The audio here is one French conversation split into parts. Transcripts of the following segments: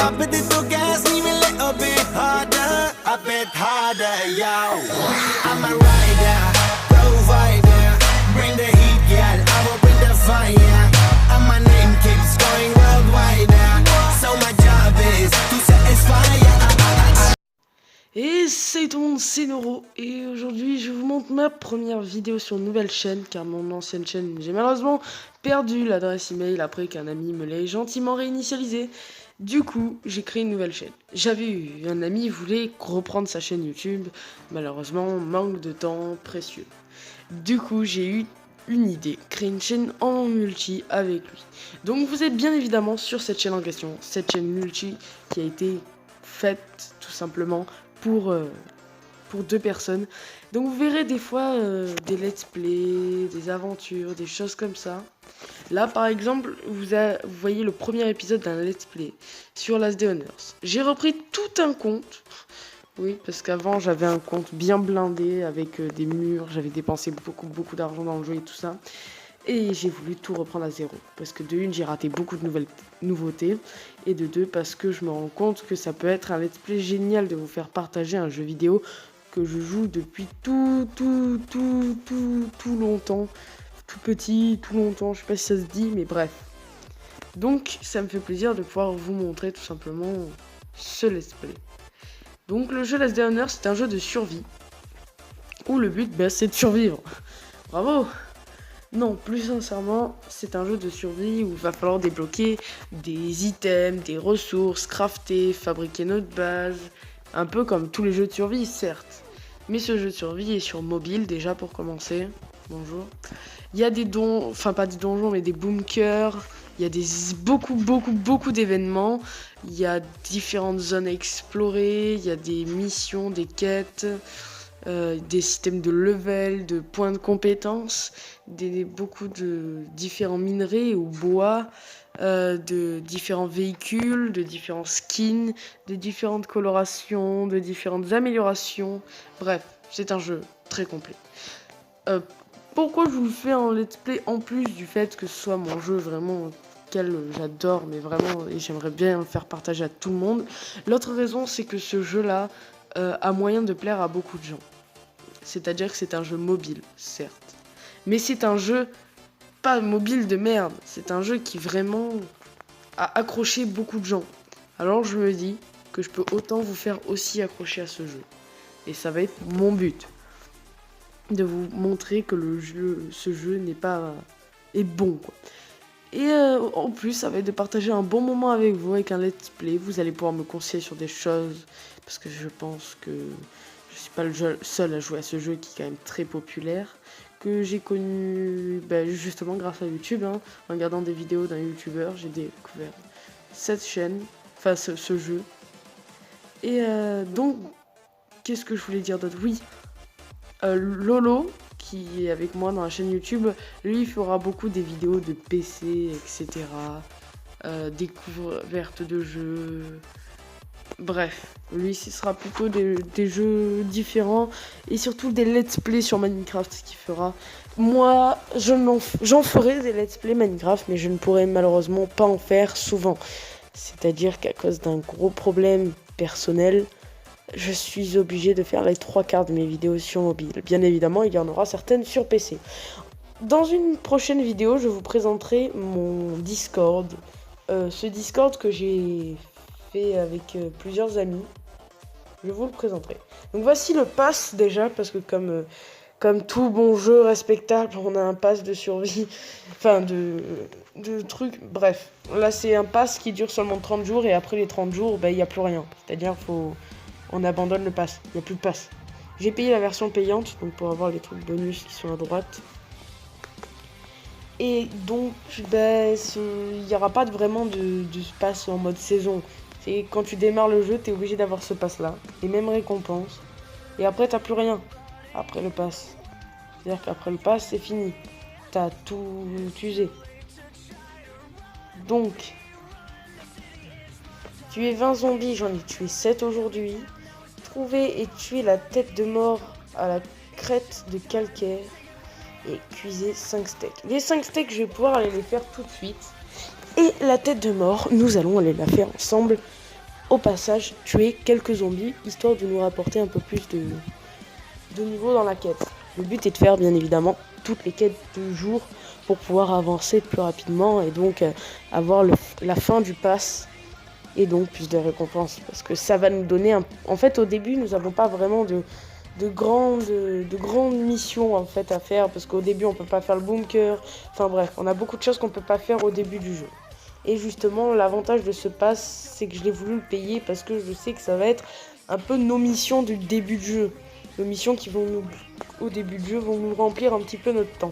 Drop it little gas, leave it a bit harder, a bit harder, yo. I'm a rider, provider, bring the heat, girl, I will bring the fire. And my name keeps going worldwide, so my job is to satisfy ya. Et salut tout le monde, c'est Noro, et aujourd'hui je vous montre ma première vidéo sur une nouvelle chaîne, car mon ancienne chaîne, j'ai malheureusement perdu l'adresse email après qu'un ami me l'ait gentiment réinitialisé. Du coup, j'ai créé une nouvelle chaîne. J'avais eu un ami qui voulait reprendre sa chaîne YouTube, malheureusement, manque de temps précieux. Du coup, j'ai eu une idée, créer une chaîne en multi avec lui. Donc vous êtes bien évidemment sur cette chaîne en question, cette chaîne multi qui a été faite tout simplement pour deux personnes. Donc vous verrez des fois des let's play, des aventures, des choses comme ça. Là par exemple, vous voyez le premier épisode d'un let's play sur Last Day on Earth. J'ai repris tout un compte. Oui, parce qu'avant j'avais un compte bien blindé avec des murs, j'avais dépensé beaucoup d'argent dans le jeu et tout ça. Et j'ai voulu tout reprendre à zéro. Parce que de une, j'ai raté beaucoup de nouveautés. Et de deux, parce que je me rends compte que ça peut être un let's play génial de vous faire partager un jeu vidéo que je joue depuis tout longtemps. Tout petit, tout longtemps, je sais pas si ça se dit, mais bref. Donc, ça me fait plaisir de pouvoir vous montrer tout simplement ce let's play. Donc, le jeu Last Day on Earth, c'est un jeu de survie. Où le but, c'est de survivre. Bravo! Non, plus sincèrement, c'est un jeu de survie où il va falloir débloquer des items, des ressources, crafter, fabriquer notre base. Un peu comme tous les jeux de survie, certes. Mais ce jeu de survie est sur mobile, déjà pour commencer. Bonjour. Il y a des enfin pas des donjons, mais des bunkers. Il y a beaucoup d'événements. Il y a différentes zones à explorer. Il y a des missions, des quêtes. Des systèmes de level, de points de compétences, beaucoup de différents minerais ou bois, de différents véhicules, de différents skins, de différentes colorations, de différentes améliorations. Bref, c'est un jeu très complet. Pourquoi je vous le fais en let's play en plus du fait que ce soit mon jeu vraiment auquel j'adore, mais vraiment, et j'aimerais bien le faire partager à tout le monde. L'autre raison, c'est que ce jeu-là a moyen de plaire à beaucoup de gens. C'est-à-dire que c'est un jeu mobile, certes. Mais c'est un jeu pas mobile de merde. C'est un jeu qui vraiment a accroché beaucoup de gens. Alors je me dis que je peux autant vous faire aussi accrocher à ce jeu. Et ça va être mon but. De vous montrer que ce jeu est bon, quoi. Et en plus, ça va être de partager un bon moment avec vous, avec un let's play. Vous allez pouvoir me conseiller sur des choses, parce que je pense que je suis pas le seul à jouer à ce jeu qui est quand même très populaire, que j'ai connu justement grâce à YouTube, en regardant des vidéos d'un youtubeur, j'ai découvert cette chaîne, enfin ce jeu. Et donc, qu'est-ce que je voulais dire d'autre? Oui, Lolo, qui est avec moi dans la chaîne YouTube, lui il fera beaucoup des vidéos de PC, etc. Découvertes de jeux. Bref, lui ce sera plutôt des jeux différents et surtout des let's play sur Minecraft qu'il fera. Moi, j'en ferai des let's play Minecraft, mais je ne pourrai malheureusement pas en faire souvent. C'est-à-dire qu'à cause d'un gros problème personnel, je suis obligé de faire les 3/4 de mes vidéos sur mobile. Bien évidemment, il y en aura certaines sur PC. Dans une prochaine vidéo, je vous présenterai mon Discord. Ce Discord que j'ai fait avec plusieurs amis. Je vous le présenterai. Donc voici le pass déjà, parce que comme tout bon jeu respectable, on a un pass de survie, enfin de trucs, bref. Là c'est un pass qui dure seulement 30 jours et après les 30 jours, il n'y a plus rien. C'est-à-dire on abandonne le pass, il n'y a plus de pass. J'ai payé la version payante, donc pour avoir les trucs bonus qui sont à droite. Et donc, il n'y aura pas vraiment de pass en mode saison. C'est quand tu démarres le jeu, tu es obligé d'avoir ce pass-là. Les mêmes récompenses. Et après, t'as plus rien. Après le pass. C'est-à-dire qu'après le pass, c'est fini. T'as tout usé. Donc, tuer 20 zombies, j'en ai tué 7 aujourd'hui. Trouver et tuer la tête de mort à la crête de calcaire. Et cuiser 5 steaks. Les 5 steaks, je vais pouvoir aller les faire tout de suite. Et la tête de mort, nous allons aller la faire ensemble au passage tuer quelques zombies, histoire de nous rapporter un peu plus de niveau dans la quête. Le but est de faire bien évidemment toutes les quêtes du jour pour pouvoir avancer plus rapidement et donc avoir la fin du pass et donc plus de récompenses. Parce que ça va nous donner En fait, au début, nous n'avons pas vraiment de grandes missions en fait à faire, parce qu'au début, on peut pas faire le bunker. Enfin bref, on a beaucoup de choses qu'on peut pas faire au début du jeu. Et justement, l'avantage de ce pass, c'est que je l'ai voulu le payer parce que je sais que ça va être un peu nos missions du début du jeu. Nos missions qui vont nous, au début du jeu, vont nous remplir un petit peu notre temps.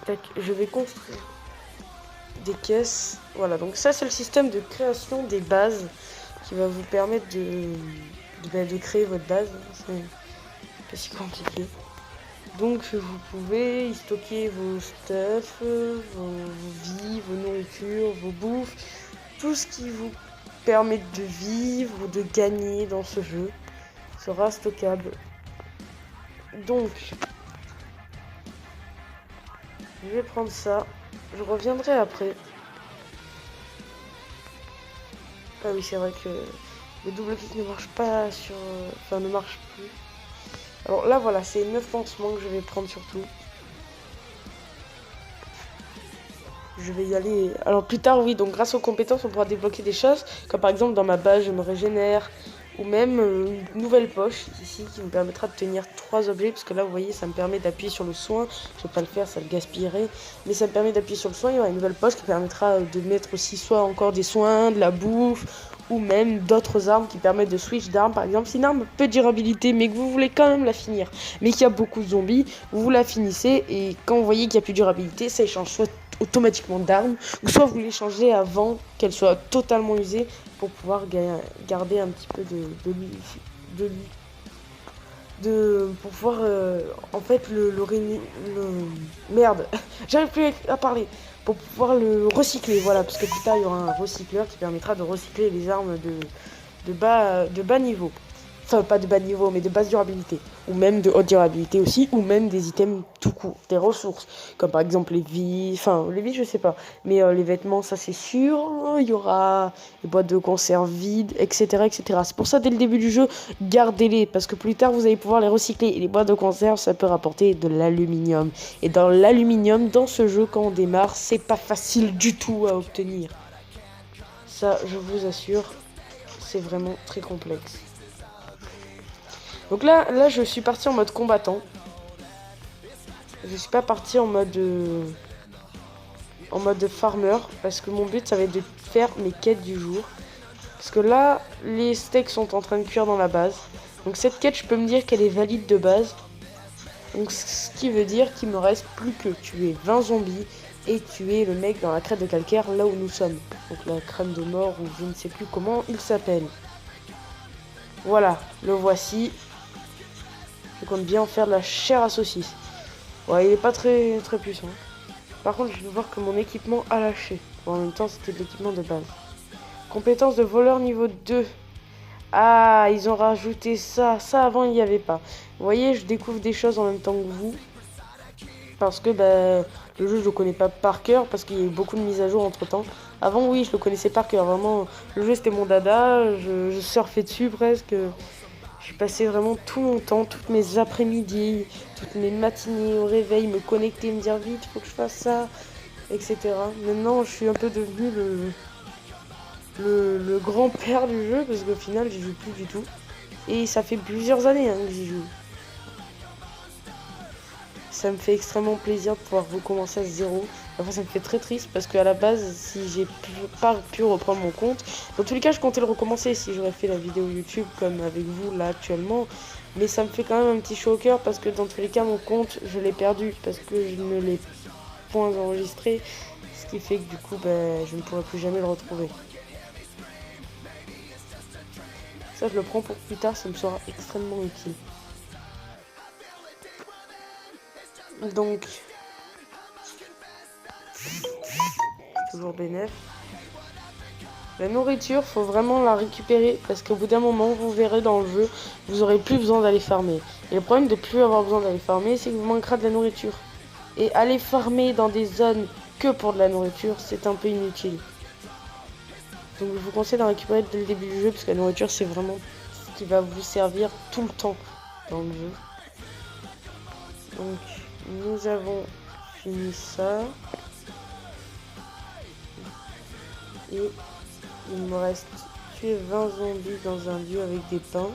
Tac, je vais construire des caisses. Voilà, donc ça c'est le système de création des bases qui va vous permettre de créer votre base. C'est pas si compliqué. Donc vous pouvez y stocker vos stuff, vos vies, vos nourritures, vos bouffes, tout ce qui vous permet de vivre, de gagner dans ce jeu sera stockable. Donc je vais prendre ça, je reviendrai après. Ah oui, c'est vrai que le double clic ne marche pas sur... Enfin, ne marche plus. Alors là, voilà, c'est 9 pansements que je vais prendre surtout. Je vais y aller... Alors plus tard, oui, donc grâce aux compétences, on pourra débloquer des choses. Comme par exemple, dans ma base, je me régénère. Ou même une nouvelle poche, ici, qui me permettra de tenir 3 objets. Parce que là, vous voyez, ça me permet d'appuyer sur le soin. Je vais pas le faire, ça le gaspillerait. Mais ça me permet d'appuyer sur le soin. Il y aura une nouvelle poche qui permettra de mettre aussi soit encore des soins, de la bouffe... ou même d'autres armes qui permettent de switch d'armes. Par exemple, si une arme a peu de durabilité mais que vous voulez quand même la finir, mais qu'il y a beaucoup de zombies, vous la finissez et quand vous voyez qu'il n'y a plus de durabilité, ça échange soit automatiquement d'armes, ou soit vous l'échangez avant qu'elle soit totalement usée pour pouvoir garder un petit peu pour pouvoir en fait merde, j'arrive plus à parler. Pour pouvoir le recycler, voilà, parce que plus tard il y aura un recycleur qui permettra de recycler les armes de bas niveau. Enfin, pas de bas niveau, mais de basse durabilité. Ou même de haute durabilité aussi, ou même des items tout court, des ressources. Comme par exemple les vies, enfin, les vies je sais pas. Mais les vêtements, ça c'est sûr. Il y aura les boîtes de conserve vides, etc. etc. C'est pour ça, dès le début du jeu, gardez-les. Parce que plus tard, vous allez pouvoir les recycler. Et les boîtes de conserve, ça peut rapporter de l'aluminium. Et dans l'aluminium, dans ce jeu, quand on démarre, c'est pas facile du tout à obtenir. Ça, je vous assure, c'est vraiment très complexe. Donc là, je suis parti en mode combattant. Je suis pas parti en mode farmer, parce que mon but, ça va être de faire mes quêtes du jour. Parce que là, les steaks sont en train de cuire dans la base. Donc cette quête, je peux me dire qu'elle est valide de base. Donc ce qui veut dire qu'il me reste plus que tuer 20 zombies et tuer le mec dans la crête de calcaire, là où nous sommes. Donc la crâne de mort, ou je ne sais plus comment il s'appelle. Voilà, le voici. Je compte bien en faire de la chair à saucisse. Ouais, il est pas très puissant. Par contre, je vais voir que mon équipement a lâché. Bon, en même temps, c'était de l'équipement de base. Compétence de voleur niveau 2. Ah, ils ont rajouté ça. Ça, avant, il n'y avait pas. Vous voyez, je découvre des choses en même temps que vous. Parce que le jeu, je le connais pas par cœur. Parce qu'il y a eu beaucoup de mises à jour entre-temps. Avant, oui, je le connaissais par cœur. Vraiment, le jeu, c'était mon dada. Je surfais dessus presque. J'ai passé vraiment tout mon temps, toutes mes après-midi, toutes mes matinées au réveil, me connecter, me dire vite, faut que je fasse ça, etc. Maintenant, je suis un peu devenu le grand-père du jeu, parce qu'au final, j'y joue plus du tout. Et ça fait plusieurs années que j'y joue. Ça me fait extrêmement plaisir de pouvoir recommencer à zéro. Enfin, ça me fait très triste parce qu'à la base, si j'ai pas pu reprendre mon compte, dans tous les cas, je comptais le recommencer si j'aurais fait la vidéo YouTube comme avec vous là actuellement. Mais ça me fait quand même un petit chaud au cœur parce que dans tous les cas, mon compte, je l'ai perdu parce que je ne l'ai point enregistré. Ce qui fait que du coup, je ne pourrai plus jamais le retrouver. Ça, je le prends pour plus tard, ça me sera extrêmement utile. Donc, toujours bénéf. La nourriture, faut vraiment la récupérer parce qu'au bout d'un moment, vous verrez dans le jeu, vous aurez plus besoin d'aller farmer. Et le problème de plus avoir besoin d'aller farmer, c'est que vous manquera de la nourriture. Et aller farmer dans des zones que pour de la nourriture, c'est un peu inutile. Donc je vous conseille d'en récupérer dès le début du jeu parce que la nourriture c'est vraiment ce qui va vous servir tout le temps dans le jeu. Donc nous avons fini ça. Et il me reste tuer 20 zombies dans un lieu avec des pains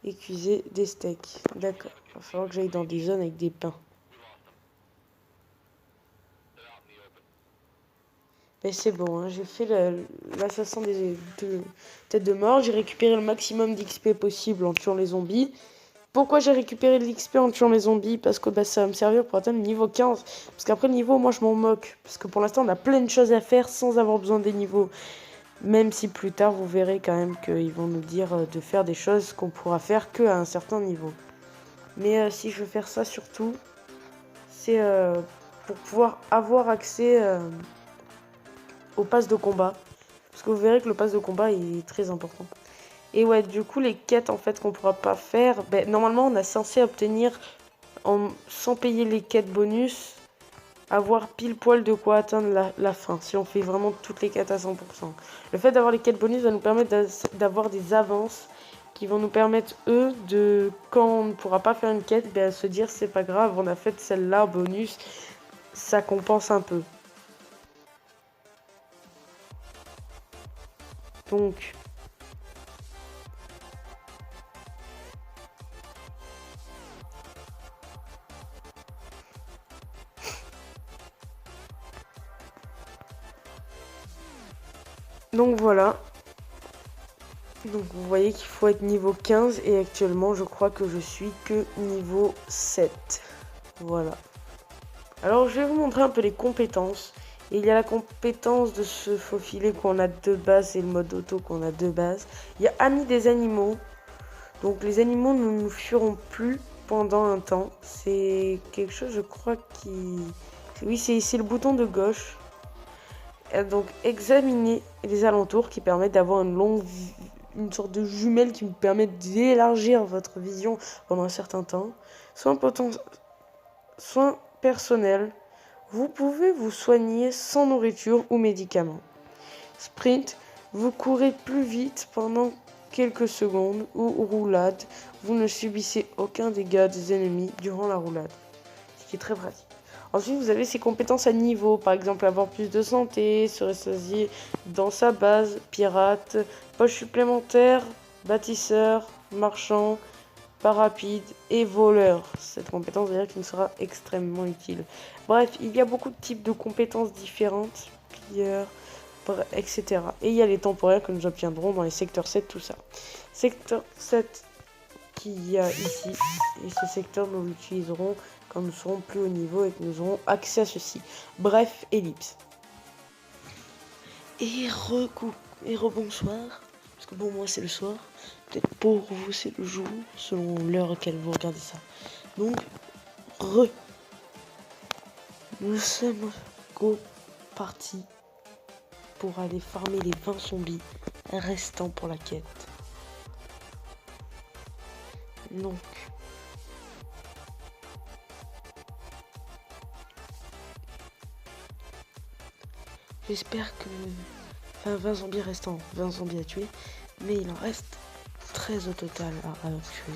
et cuiser des steaks. D'accord, il va falloir que j'aille dans des zones avec des pains. Mais c'est bon, hein, j'ai fait l'assassin des têtes de mort. J'ai récupéré le maximum d'XP possible en tuant les zombies. Pourquoi j'ai récupéré de l'XP en tuant les zombies? Parce que ça va me servir pour atteindre le niveau 15. Parce qu'après le niveau, moi je m'en moque. Parce que pour l'instant, on a plein de choses à faire sans avoir besoin des niveaux. Même si plus tard, vous verrez quand même qu'ils vont nous dire de faire des choses qu'on pourra faire qu'à un certain niveau. Mais si je veux faire ça surtout, c'est pour pouvoir avoir accès au pass de combat. Parce que vous verrez que le pass de combat est très important. Et ouais, du coup, les quêtes en fait qu'on pourra pas faire, normalement on est censé obtenir, sans payer les quêtes bonus, avoir pile poil de quoi atteindre la fin, si on fait vraiment toutes les quêtes à 100%. Le fait d'avoir les quêtes bonus va nous permettre d'avoir des avances qui vont nous permettre, eux, quand on ne pourra pas faire une quête, se dire c'est pas grave, on a fait celle-là, bonus, ça compense un peu. Donc... Donc voilà. Donc vous voyez qu'il faut être niveau 15 et actuellement je crois que je suis que niveau 7. Voilà. Alors je vais vous montrer un peu les compétences. Et il y a la compétence de se faufiler qu'on a de base et le mode auto qu'on a de base. Il y a ami des animaux. Donc les animaux ne nous fuiront plus pendant un temps. C'est quelque chose je crois qui... Oui, c'est le bouton de gauche. Donc examiner les alentours qui permettent d'avoir une sorte de jumelle qui vous permet d'élargir votre vision pendant un certain temps. Soins personnels. Vous pouvez vous soigner sans nourriture ou médicaments. Sprint. Vous courez plus vite pendant quelques secondes. Ou roulade. Vous ne subissez aucun dégât des ennemis durant la roulade. Ce qui est très pratique. Ensuite, vous avez ses compétences à niveau, par exemple avoir plus de santé, se rassasier dans sa base, pirate, poche supplémentaire, bâtisseur, marchand, pas rapide et voleur. Cette compétence d'ailleurs qui nous sera extrêmement utile. Bref, il y a beaucoup de types de compétences différentes, pilleur, etc. Et il y a les temporaires que nous obtiendrons dans les secteurs 7, tout ça. Secteur 7 qu'il y a ici, et ce secteur nous l'utiliserons quand nous serons plus haut niveau et que nous aurons accès à ceci. Bref, ellipse. Et rebonsoir. Parce que bon, moi c'est le soir. Peut-être pour vous c'est le jour, selon l'heure à laquelle vous regardez ça. Donc, nous sommes partis pour aller farmer les 20 zombies restants pour la quête. Donc... J'espère que... Enfin, 20 zombies restants, 20 zombies à tuer. Mais il en reste 13 au total à tuer.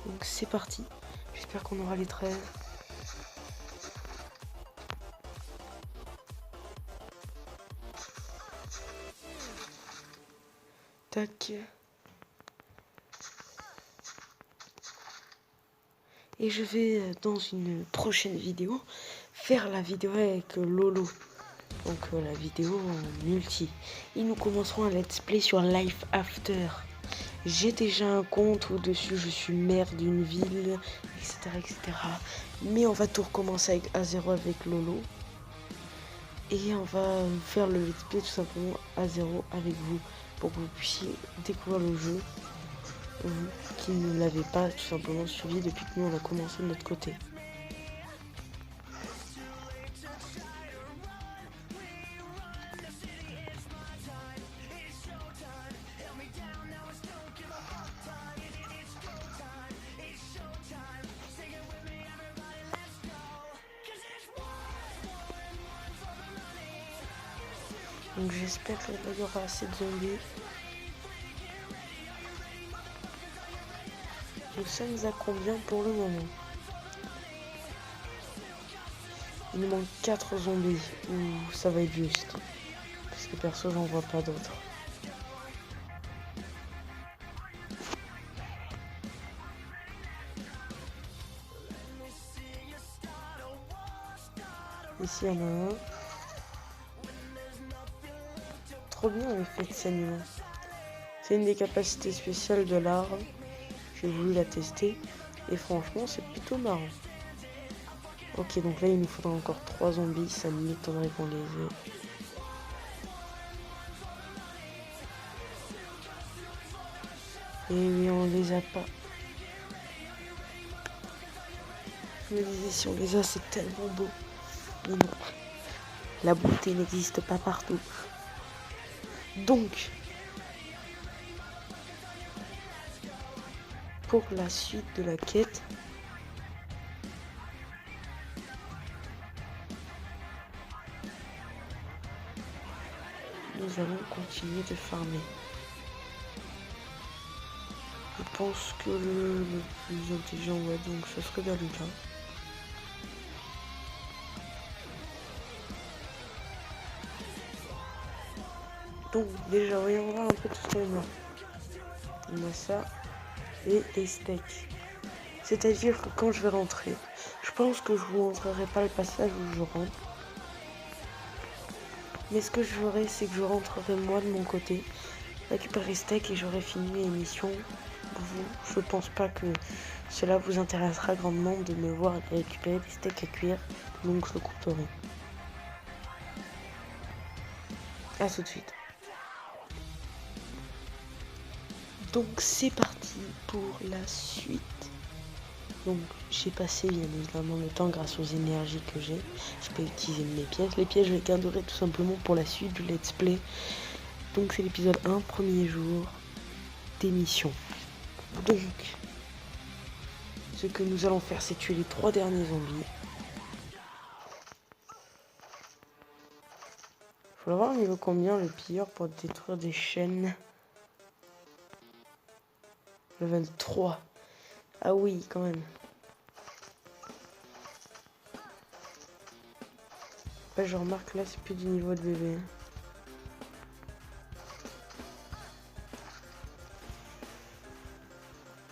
Donc c'est parti. J'espère qu'on aura les 13. Tac. Et je vais dans une prochaine vidéo faire la vidéo avec Lolo. Donc la vidéo en multi. Et nous commencerons un let's play sur Life After. J'ai déjà un compte où dessus je suis maire d'une ville, etc. Mais on va tout recommencer à zéro avec Lolo. Et on va faire le let's play tout simplement à zéro avec vous. Pour que vous puissiez découvrir le jeu, vous qui ne l'avez pas tout simplement suivi depuis que nous on a commencé de notre côté. Donc j'espère que là il y aura assez de zombies. Nous sommes à combien pour le moment? Il nous manque 4 zombies. Ouh, ça va être juste. Parce que perso, j'en vois pas d'autres. Ici, il y en a un. Trop bien l'effet de saignement. C'est une des capacités spéciales de l'arme. J'ai voulu la tester. Et franchement, c'est plutôt marrant. Ok, donc là, il nous faudra encore 3 zombies. Ça m'étonnerait qu'on les ait. Et oui, on les a pas. Je me disais, si on les a, c'est tellement beau. Mais non. La beauté n'existe pas partout. Donc, pour la suite de la quête, nous allons continuer de farmer. Je pense que le plus intelligent, ouais, donc ce serait Galuga. Donc déjà, voyons voir un peu tout ce qu'on a. On a ça et des steaks. C'est-à-dire que quand je vais rentrer, je pense que je vous montrerai pas le passage où je rentre. Mais ce que je ferai, c'est que je rentrerai moi de mon côté, récupérer steak et j'aurai fini mes missions. Je pense pas que cela vous intéressera grandement de me voir récupérer des steaks à cuire, donc je couperai. A tout de suite. Donc c'est parti pour la suite. Donc j'ai passé bien évidemment le temps grâce aux énergies que j'ai. Je peux utiliser mes pièges. Les pièges je les garderai tout simplement pour la suite du let's play. Donc c'est l'épisode 1, premier jour des missions. Donc ce que nous allons faire, c'est tuer les 3 derniers zombies. Faut avoir niveau combien le pire pour détruire des chaînes. Level 3. Ah oui, quand même. Ouais, je remarque là, c'est plus du niveau de bébé.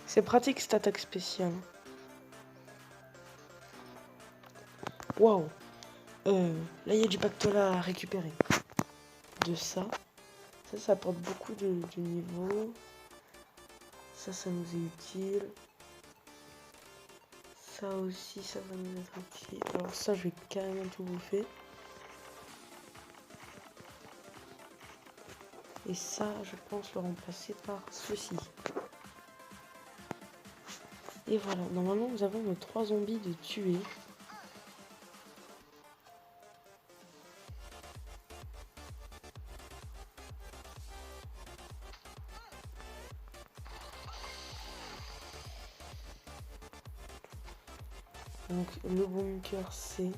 C'est pratique cette attaque spéciale. Waouh. Là, il y a du pactolat à récupérer. De ça. Ça apporte beaucoup de niveau. Ça nous est utile. Ça aussi, ça va nous être utile. Alors ça, je vais carrément tout bouffer. Et ça, je pense le remplacer par ceci. Et voilà, normalement, nous avons nos 3 zombies de tuer. Donc le bunker c'est...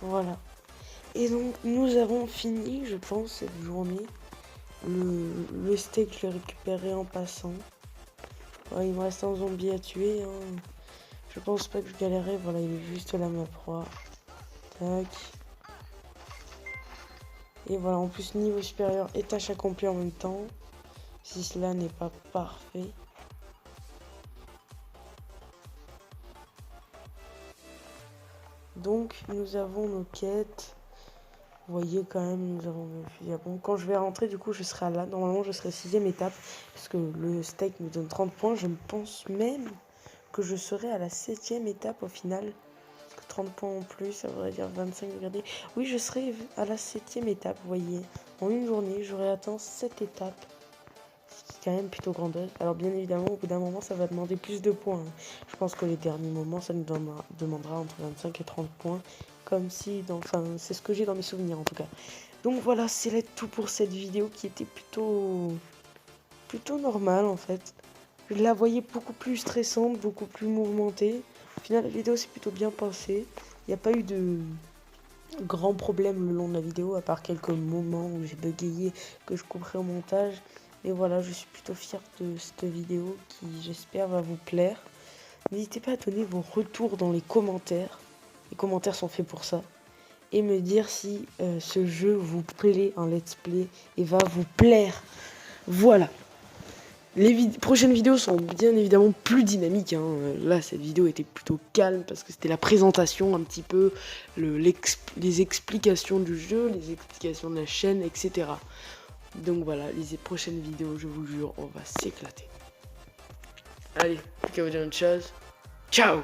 Voilà. Et donc nous avons fini, je pense, cette journée. Le steak, je l'ai récupéré en passant. Ouais, il me reste un zombie à tuer. Hein. Je pense pas que je galérerai. Voilà, il est juste là ma proie. Tac. Et voilà, en plus niveau supérieur et tâche accomplie en même temps. Si cela n'est pas parfait. Donc nous avons nos quêtes. Vous voyez quand même, nous avons le fusil à pompe. Quand je vais rentrer, du coup, je serai là. Normalement, je serai 6ème étape. Parce que le steak me donne 30 points. Je pense même que je serai à la 7ème étape au final. Parce que 30 points en plus, ça voudrait dire 25. Regardez. Oui, je serai à la 7ème étape, vous voyez. En une journée, j'aurai atteint 7 étapes. C'est quand même plutôt grandiose. Alors, bien évidemment, au bout d'un moment, ça va demander plus de points. Je pense que les derniers moments, ça nous demandera entre 25 et 30 points. Comme si, enfin, c'est ce que j'ai dans mes souvenirs en tout cas. Donc voilà, c'est là tout pour cette vidéo qui était plutôt normale en fait. Je la voyais beaucoup plus stressante, beaucoup plus mouvementée. Au final, la vidéo s'est plutôt bien passée. Il n'y a pas eu de grand problème le long de la vidéo, à part quelques moments où j'ai bégayé que je couperai au montage. Mais voilà, je suis plutôt fière de cette vidéo qui, j'espère, va vous plaire. N'hésitez pas à donner vos retours dans les commentaires. Les commentaires sont faits pour ça. Et me dire si ce jeu vous plaît en let's play et va vous plaire. Voilà. Les prochaines vidéos sont bien évidemment plus dynamiques. Hein. Là, cette vidéo était plutôt calme parce que c'était la présentation un petit peu, les explications du jeu, les explications de la chaîne, etc. Donc voilà, les prochaines vidéos, je vous jure, on va s'éclater. Allez, plus qu'à vous dire une chose. Ciao!